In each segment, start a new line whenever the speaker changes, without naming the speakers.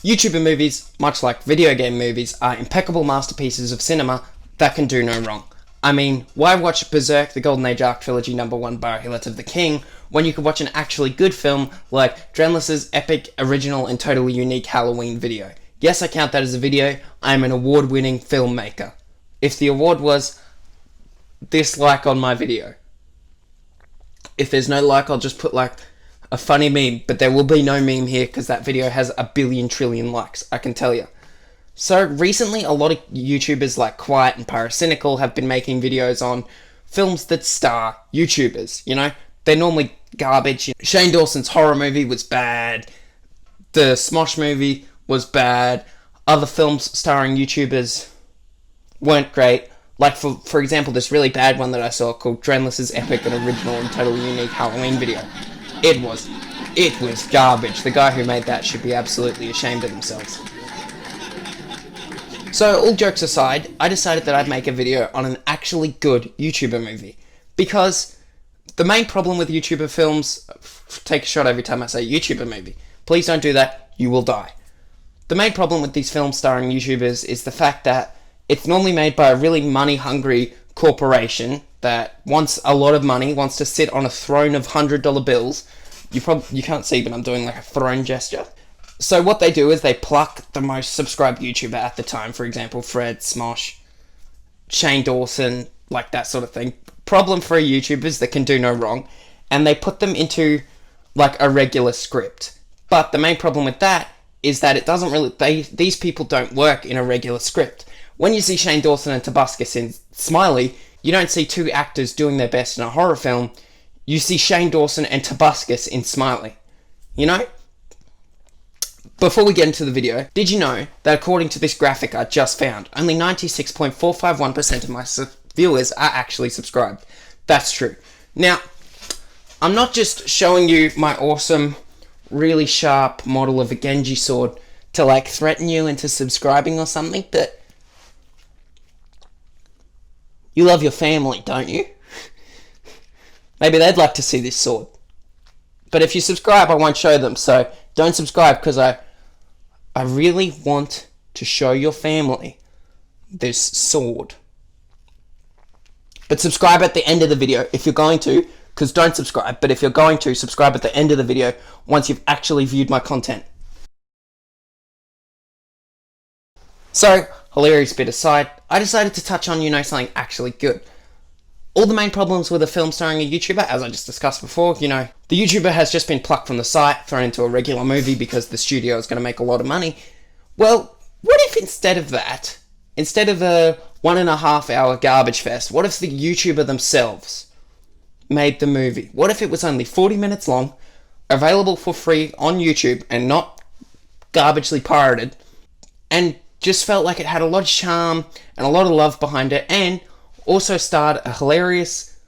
YouTuber movies, much like video game movies, are impeccable masterpieces of cinema that can do no wrong. I mean, why watch Berserk, the Golden Age Arc Trilogy #1 Biohillet of the King, when you could watch an actually good film like Drenlis's epic, original, and totally unique Halloween video? Yes, I count that as a video. I am an award-winning filmmaker. If the award was dislike on my video, if there's no like, I'll just put like a funny meme, but there will be no meme here because that video has a billion trillion likes, I can tell you. So recently, a lot of YouTubers like Quiet and Pyrocynical have been making videos on films that star YouTubers, you know? They're normally garbage. Shane Dawson's horror movie was bad. The Smosh movie was bad. Other films starring YouTubers weren't great. Like, for example, this really bad one that I saw called Drenlis's epic and original and totally unique Halloween video. It was garbage. The guy who made that should be absolutely ashamed of themselves. So, all jokes aside, I decided that I'd make a video on an actually good YouTuber movie. Because the main problem with YouTuber films... Take a shot every time I say YouTuber movie. Please don't do that, you will die. The main problem with these films starring YouTubers is the fact that it's normally made by a really money-hungry corporation that wants a lot of money, wants to sit on a throne of $100 bills. You can't see, but I'm doing like a throne gesture. So what they do is they pluck the most subscribed YouTuber at the time, for example, Fred, Smosh, Shane Dawson, like that sort of thing. Problem-free YouTubers that can do no wrong, and they put them into like a regular script. But the main problem with that is that it doesn't really... These people don't work in a regular script. When you see Shane Dawson and Tobuscus in Smiley, you don't see two actors doing their best in a horror film. You see Shane Dawson and Tobuscus in Smiley. You know? Before we get into the video, did you know that according to this graphic I just found, only 96.451% of my viewers are actually subscribed? That's true. Now, I'm not just showing you my awesome, really sharp model of a Genji sword to like threaten you into subscribing or something, but you love your family, don't you? Maybe they'd like to see this sword. But if you subscribe, I won't show them, so don't subscribe because I really want to show your family this sword. But subscribe at the end of the video if you're going to, because don't subscribe, but if you're going to, subscribe at the end of the video once you've actually viewed my content. So, hilarious bit aside, I decided to touch on, something actually good. All the main problems with a film starring a YouTuber, as I just discussed before, the YouTuber has just been plucked from the site, thrown into a regular movie because the studio is going to make a lot of money. Well, what if instead of that, instead of a 1.5 hour garbage fest, what if the YouTuber themselves made the movie? What if it was only 40 minutes long, available for free on YouTube and not garbagely pirated, and just felt like it had a lot of charm and a lot of love behind it, and also starred a hilarious,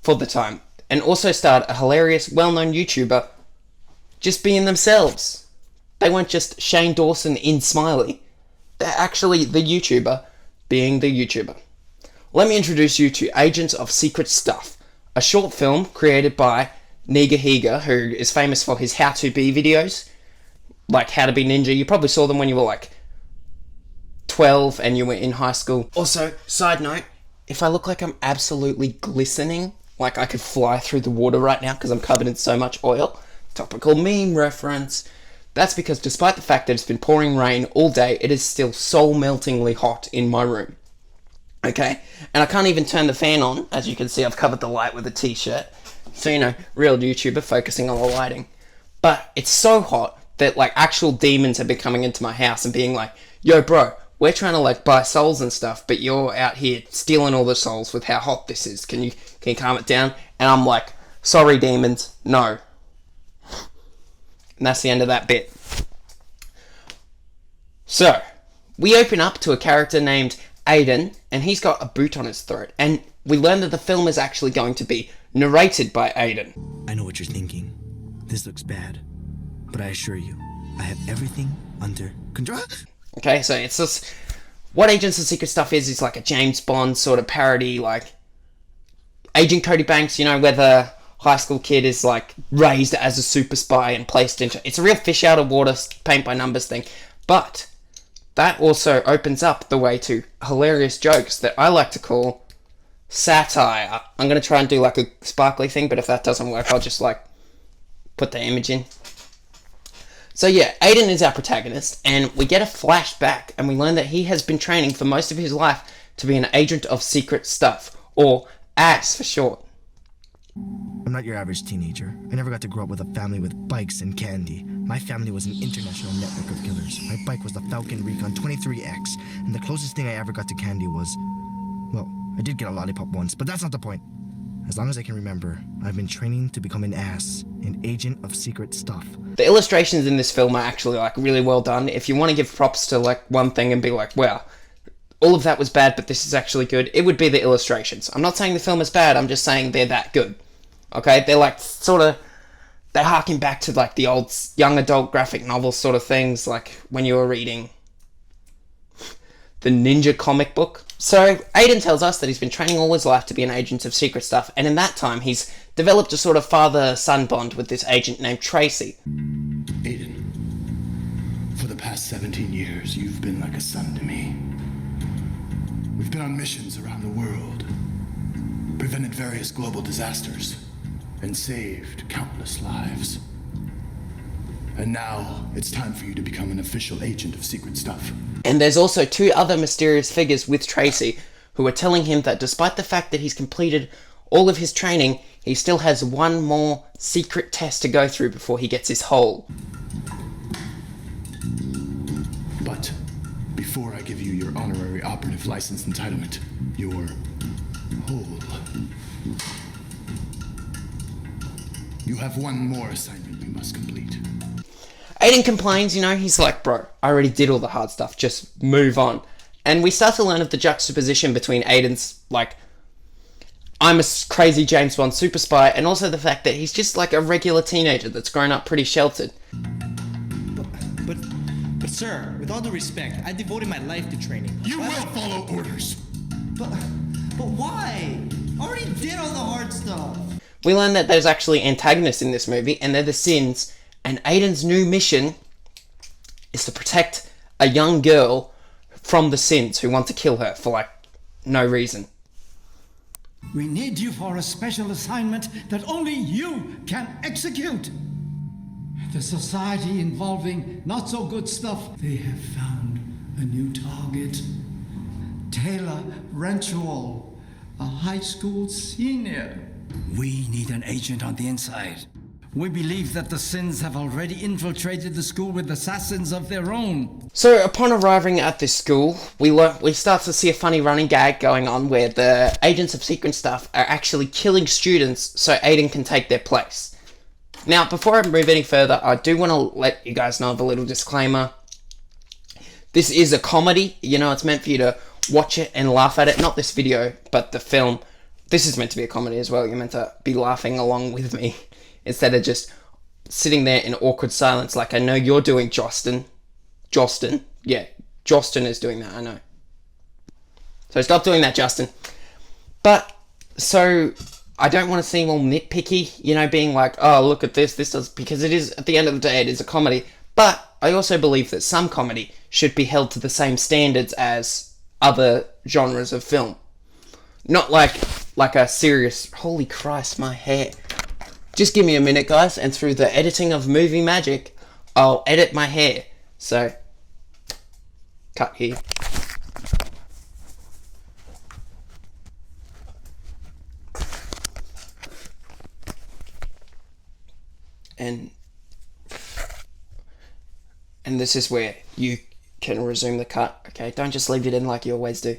for the time, and also starred a hilarious, well-known YouTuber just being themselves. They weren't just Shane Dawson in Smiley. They're actually the YouTuber being the YouTuber. Let me introduce you to Agents of Secret Stuff, a short film created by Nigahigas, who is famous for his how-to-be videos, like How to Be Ninja. You probably saw them when you were like 12 and you were in high school. Also, side note, if I look like I'm absolutely glistening, like I could fly through the water right now because I'm covered in so much oil, topical meme reference, that's because despite the fact that it's been pouring rain all day, it is still soul-meltingly hot in my room. Okay? And I can't even turn the fan on. As you can see, I've covered the light with a t-shirt. So, real YouTuber focusing on the lighting. But it's so hot that like actual demons have been coming into my house and being like, yo bro, we're trying to like buy souls and stuff, but you're out here stealing all the souls with how hot this is. Can you calm it down? And I'm like, sorry demons, no. And that's the end of that bit. So, we open up to a character named Aiden, and he's got a boot on his throat. And we learn that the film is actually going to be narrated by Aiden.
I know what you're thinking. This looks bad. But I assure you, I have everything under control.
Okay, so it's just... What Agents of Secret Stuff is like a James Bond sort of parody, like Agent Cody Banks, where the high school kid is like raised as a super spy and placed into... It's a real fish out of water, paint by numbers thing. But that also opens up the way to hilarious jokes that I like to call satire. I'm going to try and do like a sparkly thing, but if that doesn't work, I'll just like put the image in. So yeah, Aiden is our protagonist, and we get a flashback, and we learn that he has been training for most of his life to be an agent of secret stuff, or AS for short.
I'm not your average teenager. I never got to grow up with a family with bikes and candy. My family was an international network of killers. My bike was the Falcon Recon 23X, and the closest thing I ever got to candy was... Well, I did get a lollipop once, but that's not the point. As long as I can remember, I've been training to become an AS, an agent of secret stuff.
The illustrations in this film are actually like really well done. If you want to give props to like one thing and be like, wow, all of that was bad, but this is actually good, it would be the illustrations. I'm not saying the film is bad, I'm just saying they're that good. Okay? They're like sort of... They harken back to like the old young adult graphic novel sort of things, like when you were reading the Ninja comic book. So Aiden tells us that he's been training all his life to be an agent of secret stuff, and in that time he's developed a sort of father-son bond with this agent named Tracy.
Aiden, for the past 17 years, you've been like a son to me. We've been on missions around the world, prevented various global disasters, and saved countless lives. And now, it's time for you to become an official agent of secret stuff.
And there's also two other mysterious figures with Tracy who are telling him that despite the fact that he's completed all of his training, he still has one more secret test to go through before he gets his hole.
But before I give you your honorary operative license entitlement, your hole, you have one more assignment you must complete.
Aiden complains, he's like, bro, I already did all the hard stuff, just move on. And we start to learn of the juxtaposition between Aiden's, like, I'm a crazy James Bond super spy, and also the fact that he's just like a regular teenager that's grown up pretty sheltered.
But sir, with all due respect, I devoted my life to training.
You will follow orders!
But why? I already did all the hard stuff.
We learn that there's actually antagonists in this movie, and they're the Sins, and Aiden's new mission is to protect a young girl from the Sins who want to kill her for, like, no reason.
We need you for a special assignment that only you can execute. The society involving not so good stuff, they have found a new target. Taylor Renchuel, a high school senior. We need an agent on the inside. We believe that the Sins have already infiltrated the school with assassins of their own.
So upon arriving at this school, we start to see a funny running gag going on where the agents of secret stuff are actually killing students so Aiden can take their place. Now, before I move any further, I do want to let you guys know of a little disclaimer. This is a comedy, it's meant for you to watch it and laugh at it. Not this video, but the film. This is meant to be a comedy as well. You're meant to be laughing along with me, instead of just sitting there in awkward silence like I know you're doing, Jostin. Yeah, Jostin is doing that, I know. So stop doing that, Justin. But, so, I don't want to seem all nitpicky, being like, oh, look at this does... Because it is, at the end of the day, it is a comedy. But I also believe that some comedy should be held to the same standards as other genres of film. Not like a serious... Holy Christ, my hair... Just give me a minute, guys, and through the editing of movie magic, I'll edit my hair. So, cut here. And this is where you can resume the cut, okay? Don't just leave it in like you always do.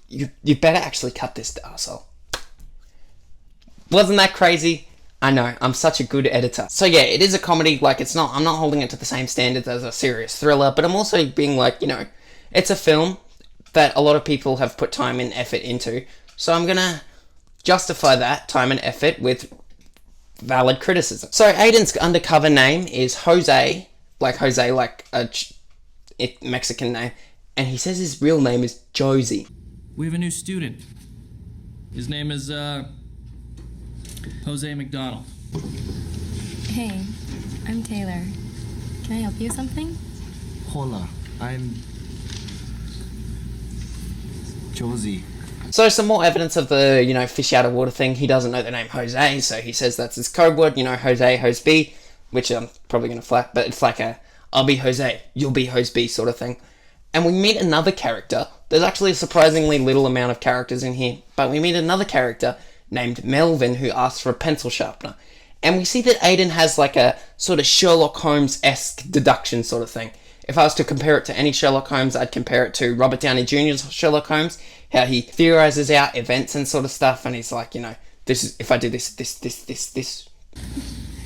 You better actually cut this, arsehole. Wasn't that crazy? I know, I'm such a good editor. So yeah, it is a comedy, I'm not holding it to the same standards as a serious thriller, but I'm also being like, it's a film that a lot of people have put time and effort into, so I'm gonna justify that time and effort with valid criticism. So Aiden's undercover name is Jose, like a Mexican name, and he says his real name is Josie.
We have a new student. His name is, Jose McDonald.
Hey, I'm Taylor. Can I help you with something?
Hola, I'm Josie.
So some more evidence of the, fish out of water thing. He doesn't know the name Jose, so he says that's his code word, Jose, Hose B, which I'm probably going to flag, but it's like I'll be Jose, you'll be Hose B sort of thing. And we meet another character. There's actually a surprisingly little amount of characters in here, but we meet another character named Melvin who asks for a pencil sharpener. And we see that Aiden has like a sort of Sherlock Holmes-esque deduction sort of thing. If I was to compare it to any Sherlock Holmes, I'd compare it to Robert Downey Jr.'s Sherlock Holmes, how he theorizes out events and sort of stuff, and he's like, this is, if I do this.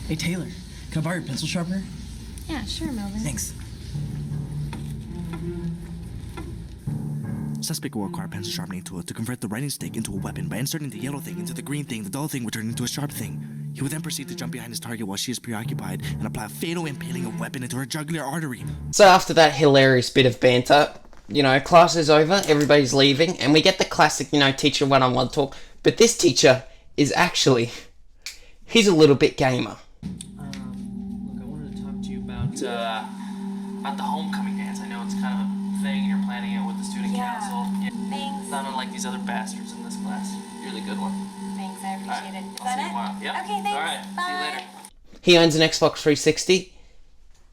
Hey, Taylor, can I borrow your pencil sharpener?
Yeah, sure, Melvin.
Thanks.
Suspect will require pencil sharpening tool to convert the writing stick into a weapon by inserting the yellow thing into the green thing. The dull thing will turn into a sharp thing. He will then proceed to jump behind his target while she is preoccupied and apply a fatal impaling a weapon into her jugular artery.
So after that hilarious bit of banter, class is over, everybody's leaving, and we get the classic, teacher one-on-one talk. But this teacher is actually, he's a little bit gamer.
Look, I wanted to talk to you about the homecoming dance. I know it's kind of a thing. You're planning it with the student council. Yeah.
Thanks.
Not unlike these other bastards in this class. You're the good one.
Thanks, I appreciate it. Is
I'll see you
that
tomorrow.
it?
Yep.
Okay, thanks.
All right.
Bye.
See you later.
He owns an Xbox 360.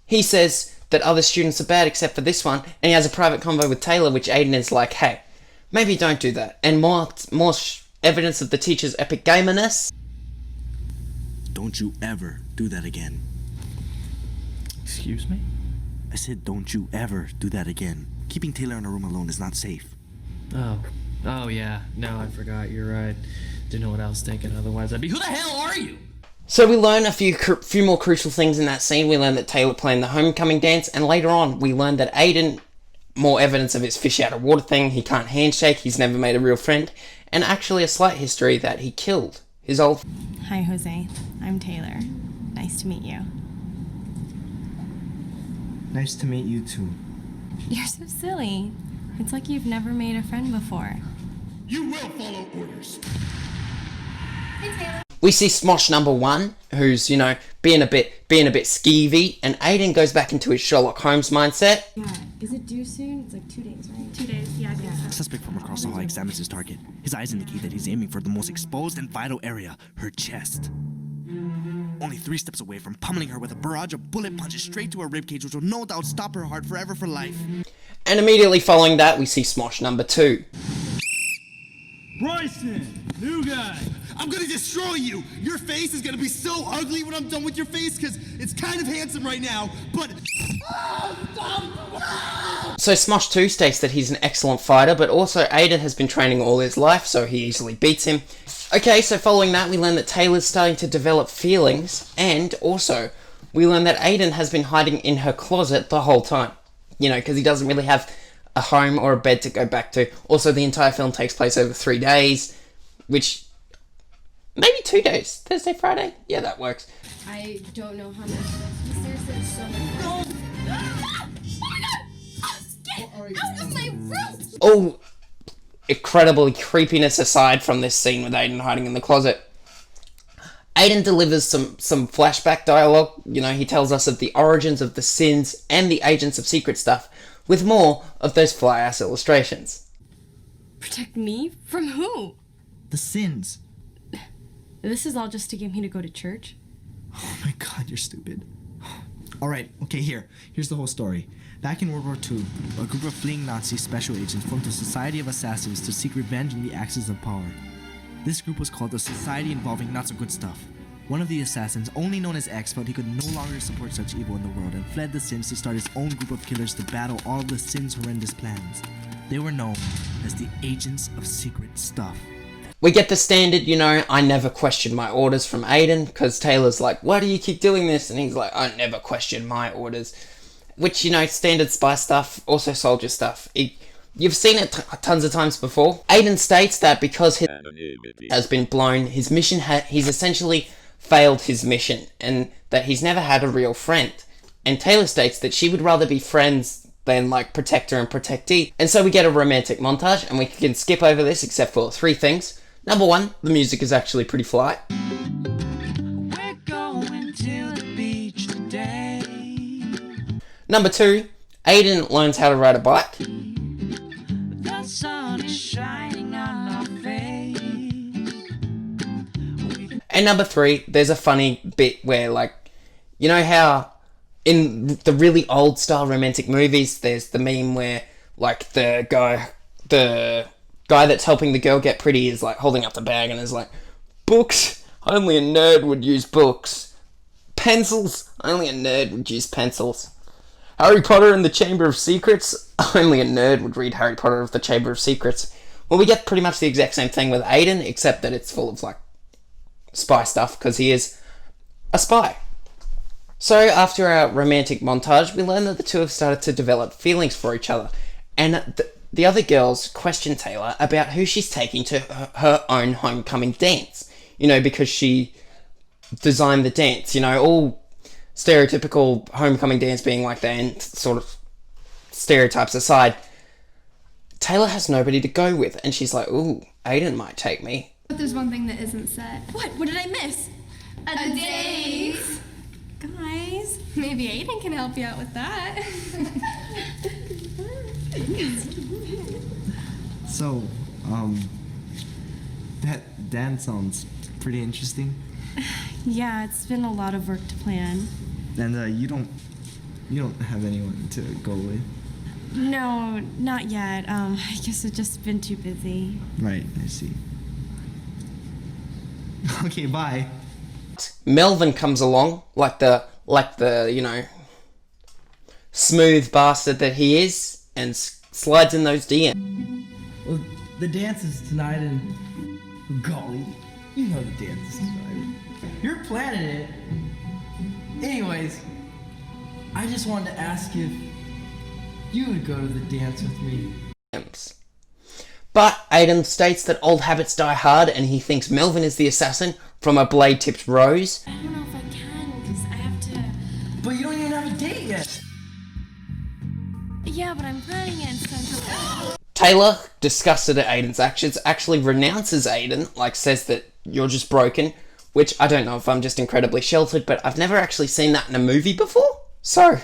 He says that other students are bad except for this one, and he has a private convo with Taylor, which Aiden is like, hey, maybe don't do that. And more evidence of the teacher's epic gamerness.
Don't you ever do that again.
Excuse me?
I said don't you ever do that again. Keeping Taylor in a room alone is not safe.
Oh yeah. No, I forgot. You're right. Didn't know what I was thinking. Otherwise, I'd be. Who the hell are you?
So we learn a few more crucial things in that scene. We learn that Taylor planned the homecoming dance, and later on we learn that Aiden, more evidence of his fish out of water thing, he can't handshake, he's never made a real friend, and actually a slight history that he killed his old...
Hi, Jose. I'm Taylor. Nice to meet you.
Nice to meet you too.
You're so silly. It's like you've never made a friend before.
You will follow orders.
We see Smosh number 1, who's, being a bit skeevy, and Aiden goes back into his Sherlock Holmes mindset.
Yeah. Is it due soon? It's like 2 days, right? 2 days, yeah.
Suspect from across the hall examines his target. His eyes indicate that he's aiming for the most exposed and vital area, her chest. Only 3 steps away from pummeling her with a barrage of bullet punches straight to her ribcage, which will no doubt stop her heart forever for life.
And immediately following that, we see Smosh number 2.
Bryson, new guy.
I'm gonna destroy you! Your face is gonna be so ugly when I'm done with your face, because it's kind of handsome right now, but...
So Smosh 2 states that he's an excellent fighter, but also Aiden has been training all his life, so he easily beats him. Okay, so following that, we learn that Taylor's starting to develop feelings, and also, we learn that Aiden has been hiding in her closet the whole time. Because he doesn't really have a home or a bed to go back to. Also, the entire film takes place over 3 days, which... maybe 2 days. Thursday, Friday? Yeah, that works.
I don't know how much. Seriously, it's so much. Out of my room!
Oh, incredibly creepiness aside from this scene with Aiden hiding in the closet. Aiden delivers some flashback dialogue. He tells us of the origins of the sins and the agents of secret stuff, with more of those fly-ass illustrations.
Protect me? From who?
The sins.
This is all just to get me to go to church?
Oh my god, you're stupid. Alright, okay, here's the whole story. Back in World War II, a group of fleeing Nazi special agents formed a society of assassins to seek revenge in the axis of power. This group was called the Society Involving Not So Good Stuff. One of the assassins, only known as X, felt he could no longer support such evil in the world and fled the Sins to start his own group of killers to battle all of the Sins' horrendous plans. They were known as the Agents of Secret Stuff.
We get the standard, I never question my orders from Aiden, because Taylor's like, why do you keep doing this? And he's like, I never question my orders. Which, standard spy stuff, also soldier stuff. You've seen it tons of times before. Aiden states that because his has been blown, his mission he's essentially failed his mission, and that he's never had a real friend. And Taylor states that she would rather be friends than protector and protectee. And so we get a romantic montage, and we can skip over this except for 3 things. Number 1, the music is actually pretty fly.
to the beach today.
Number 2, Aiden learns how to ride a bike.
The sun is shining on our face.
And number 3, there's a funny bit where, like, you know how in the really old style romantic movies, there's the meme where, like, the guy that's helping the girl get pretty is, like, holding up the bag and is like, books, only a nerd would use books. Pencils, only a nerd would use pencils. Harry Potter and the Chamber of Secrets, only a nerd would read Harry Potter of the Chamber of Secrets. Well, we get pretty much the exact same thing with Aiden, except that it's full of, like, spy stuff, because he is a spy. So, after our romantic montage, we learn that the two have started to develop feelings for each other, and the other girls question Taylor about who she's taking to her own homecoming dance. You know, because she designed the dance, you know, all stereotypical homecoming dance being like that, and sort of stereotypes aside, Taylor has nobody to go with, and she's like, ooh, Aiden might take me.
But there's one thing that isn't said.
What did I miss?
A date!
Guys.
Maybe Aiden can help you out with that.
So, that dance sounds pretty interesting.
Yeah, it's been a lot of work to plan.
And you don't have anyone to go with?
No, not yet. I guess I've just been too busy.
Right, I see. Okay, bye.
Melvin comes along, like the you know, smooth bastard that he is, and slides in those DMs.
Well, the dance is tonight, and golly, you know the dance is tonight. You're planning it. Anyways, I just wanted to ask if you would go to the dance with me.
But Aiden states that old habits die hard, and he thinks Melvin is the assassin from a blade-tipped rose.
I don't know if I can, because I have to...
But you don't even have a date yet.
Yeah, but I'm planning it in Central.
Taylor, disgusted at Aiden's actions, actually renounces Aiden, like says that you're just broken, which I don't know if I'm just incredibly sheltered, but I've never actually seen that in a movie before. So,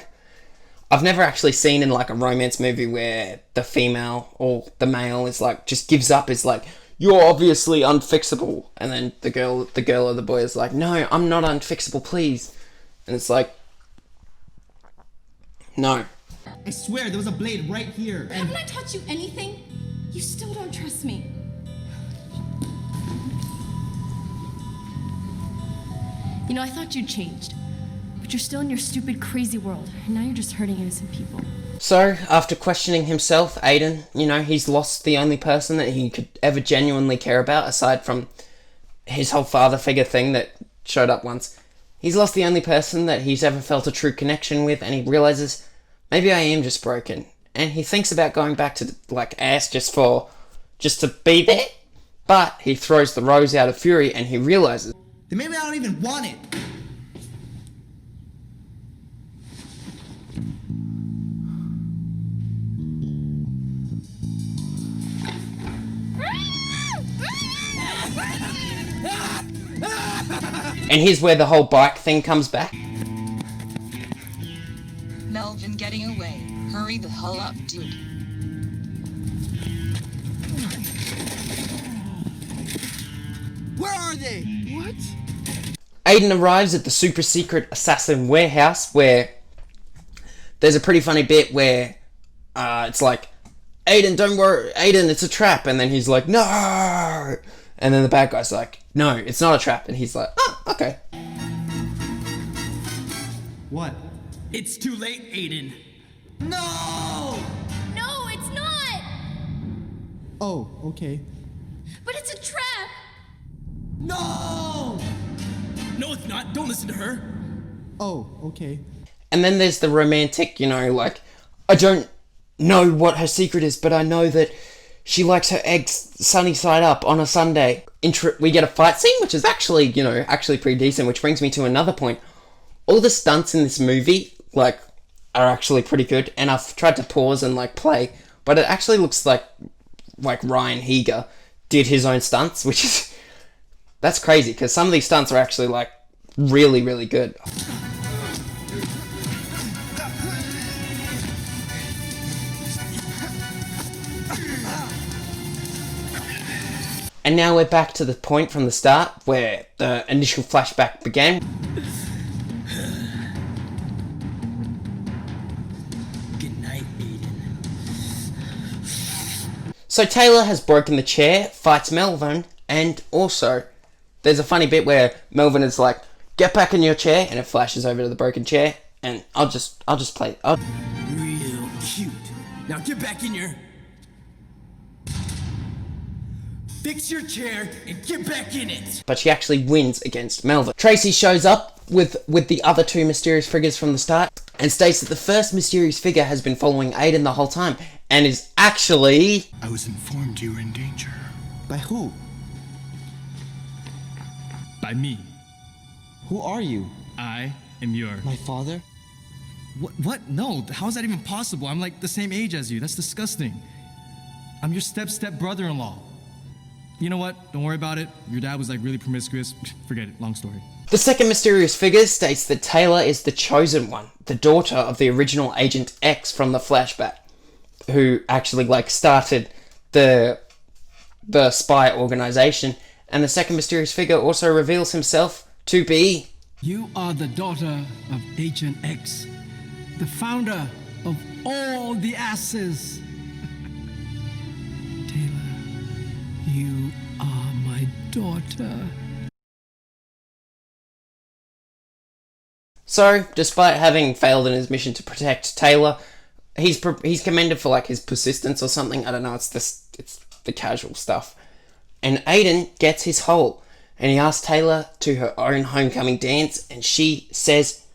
I've never actually seen in like a romance movie where the female or the male is like, just gives up, is like, you're obviously unfixable. And then the girl or the boy is like, no, I'm not unfixable, please. And it's like, no.
I swear, there was a blade right here, and...
Haven't I taught you anything? You still don't trust me.
You know, I thought you'd changed. But you're still in your stupid, crazy world. And now you're just hurting innocent people.
So, after questioning himself, Aiden, you know, he's lost the only person that he could ever genuinely care about, aside from his whole father figure thing that showed up once. He's lost the only person that he's ever felt a true connection with, and he realizes, maybe I am just broken. And he thinks about going back to, like, ass just to be there. But he throws the rose out of fury, and he realizes,
then maybe I don't even want it.
and here's where the whole bike thing comes back.
Melvin getting away. Hurry the hell up, dude.
Where are they? What?
Aiden arrives at the super secret assassin warehouse, where there's a pretty funny bit where it's like, Aiden, don't worry, Aiden, it's a trap. And then he's like, no! And then the bad guy's like, no, it's not a trap. And he's like, oh, okay.
What? It's too late, Aiden. No!
No, it's not!
Oh, okay.
But it's a trap!
No! No, it's not. Don't listen to her.
Oh, okay.
And then there's the romantic, you know, like, I don't know what her secret is, but I know that she likes her eggs sunny side up on a Sunday. We get a fight scene, which is actually, you know, pretty decent, which brings me to another point. All the stunts in this movie, like, are actually pretty good, and I've tried to pause and, like, play, but it actually looks like Ryan Higa did his own stunts, which is, that's crazy, because some of these stunts are actually, like, really, really good. And now we're back to the point from the start where the initial flashback began.
Good night, Aiden.
So Taylor has broken the chair, fights Melvin, and also there's a funny bit where Melvin is like, "Get back in your chair," and it flashes over to the broken chair. And I'll just play.
Real cute. Now get back in your... Fix your chair and get back in it.
But she actually wins against Melvin. Tracy shows up with the other two mysterious figures from the start and states that the first mysterious figure has been following Aiden the whole time and is actually...
I was informed you were in danger.
By who?
By me.
Who are you?
I am your...
My father?
What? No, how is that even possible? I'm like the same age as you. That's disgusting. I'm your step brother-in-law. You know what? Don't worry about it. Your dad was like really promiscuous. Forget it. Long story.
The second mysterious figure states that Taylor is the chosen one, the daughter of the original Agent X from the flashback, who actually like started the spy organization. And the second mysterious figure also reveals himself to be...
You are the daughter of Agent X, the founder of all the asses. Taylor, you are my daughter.
So, despite having failed in his mission to protect Taylor, he's commended for like his persistence or something. I don't know. It's the casual stuff. And Aiden gets his whole, and he asks Taylor to her own homecoming dance, and she says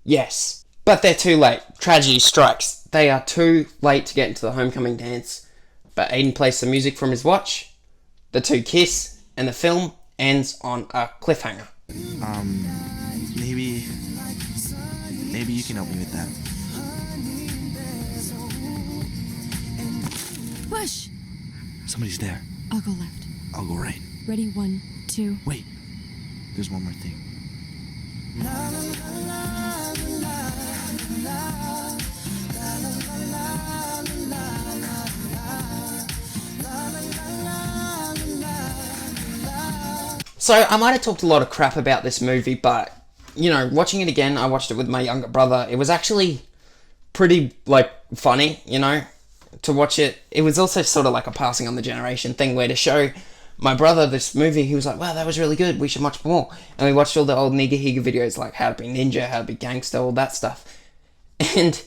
yes. But they're too late. Tragedy strikes. They are too late to get into the homecoming dance. But Aiden plays some music from his watch. The two kiss, and the film ends on a cliffhanger.
Maybe you can help me with that.
Push!
Somebody's there.
I'll go left.
I'll go right.
Ready, 1, 2.
Wait, there's one more thing.
So, I might have talked a lot of crap about this movie, but, you know, watching it again, I watched it with my younger brother. It was actually pretty, like, funny, you know, to watch it. It was also sort of like a passing on the generation thing where to show my brother this movie, he was like, wow, that was really good, we should watch more. And we watched all the old Nigahigas videos, like how to be ninja, how to be gangster, all that stuff. And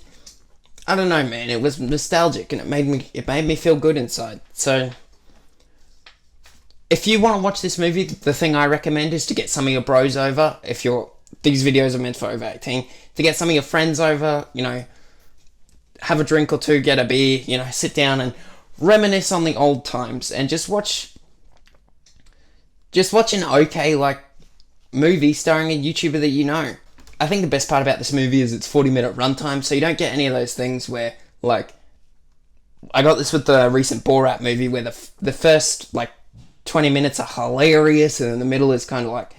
I don't know, man, it was nostalgic and it made me feel good inside. So if you want to watch this movie, the thing I recommend is to get some of your bros over. These videos are meant for over 18, to get some of your friends over, you know, have a drink or two, get a beer, you know, sit down and reminisce on the old times and just watch an okay, like, movie starring a YouTuber that you know. I think the best part about this movie is its 40-minute runtime, so you don't get any of those things where, like, I got this with the recent Borat movie where the first, like, 20 minutes are hilarious, and in the middle is kind of like,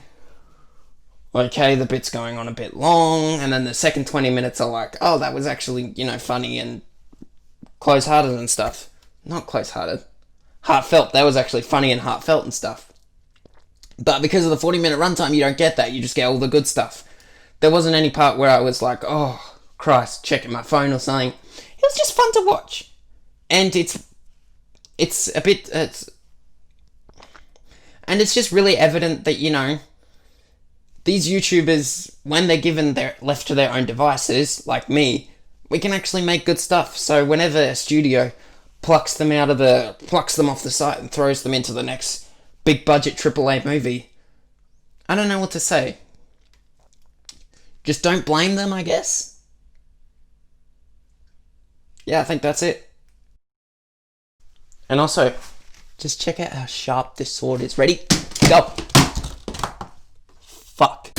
okay, the bit's going on a bit long, and then the second 20 minutes are like, oh, that was actually, you know, funny and close-hearted and stuff. Not close-hearted. Heartfelt. That was actually funny and heartfelt and stuff. But because of the 40-minute runtime, you don't get that. You just get all the good stuff. There wasn't any part where I was like, oh, Christ, checking my phone or something. It was just fun to watch. And it's just really evident that, you know, these YouTubers, when they're left to their own devices, like me, we can actually make good stuff. So whenever a studio plucks them off the site and throws them into the next big budget AAA movie, I don't know what to say. Just don't blame them, I guess. Yeah, I think that's it. And also, just check out how sharp this sword is. Ready? Go! Fuck.